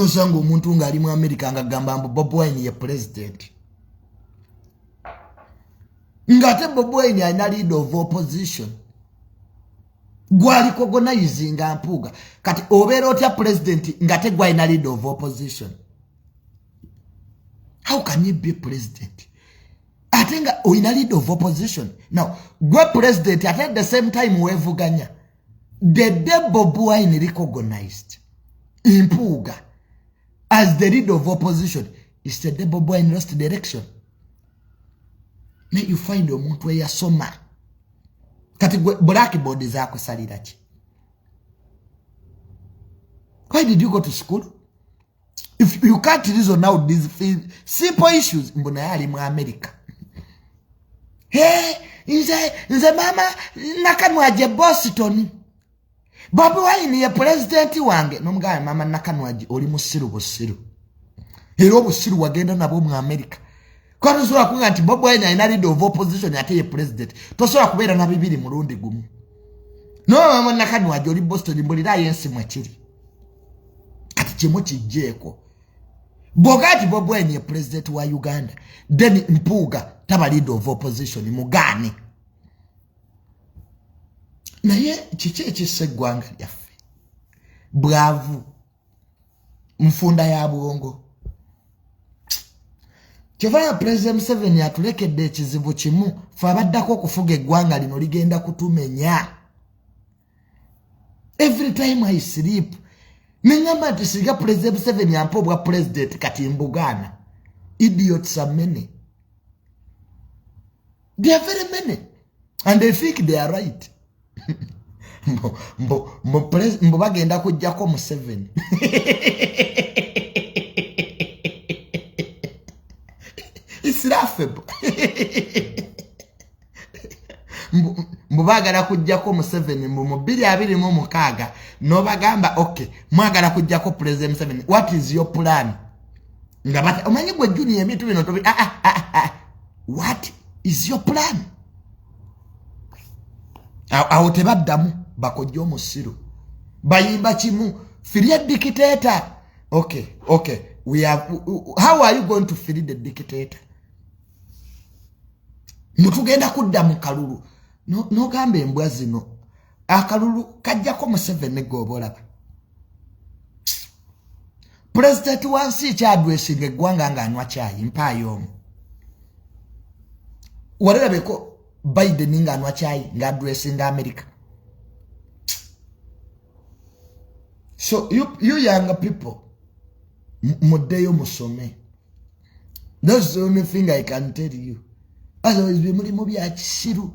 Osanga omuntu nga ali mu America nga gamba mbu Bobi Wine ye president. Ngate Bobi Wine alina leader of opposition. Gwali organizing ampuga. Kati obeera otya president ngate gwalina leader of opposition. How can you be president? Atenga oyina leader of opposition. Now, gwe president at the same time wevuganya. The day Bobi Wine recognized impuga as the leader of opposition, is the day Bobi Wine lost direction. May you find omuntu we yasoma. Kati blackboard zako salirachi. Why did you go to school? If you can't reason out these simple issues, mbona yali mu America. Hey, nze mama nakanwaje Boston. Bobi Wine ye president wange. Nomugaya mama nakanwaje oli musiru busiru. Hero busiru wagenda nabo mu America. Kwa nuzura kunga nti Bobi Wine alina leader of opposition ate ye president. Tosobola kubeera na bibiri mulundi gumu. No mama nakanwaje oli Boston mbulira yensi mwekiri. Kati chemo kijeko. Bogati Bobi Wine ye president wa Uganda. Then mpuga taba leader of opposition mugane. Na ye chiche segwanga yafe. Bravo. Mfunda ya buongo. Chevaya President 7 yatulekedde ekizibu kimu fabaddako okufuga eggwanga lino ligenda kutumenya. Every time I sleep nengamba nti singa President 7 yampobwa president kati mbugana. Idiots are many. They are very many. And they think they are right. Mbo bagenda kujjako mu 7. It's laughable. Mbagala kujjako mu 7 mu 226 no bagamba okay mwagala kujjako president 7. What is your plan? Ngabata omanyi gwe junior emitu bino tobi what is your plan? Awo tebaddamu bakojja omusiru bayimba kimu free dictator. Okay we have how are you going to free the dictator? Mutugenda kudda mu kalulu no gambe embwa zino akalulu kajjako mu 7 gobola. President wansi kyadwesinga eggwanga nga anywa kyayi mpayo walabeko Biden nga anywa kyayi nga adwesinga America. So you younger people mudeyo musome. That's the only thing I can tell you. Otherwise be muri mu bya kisiru.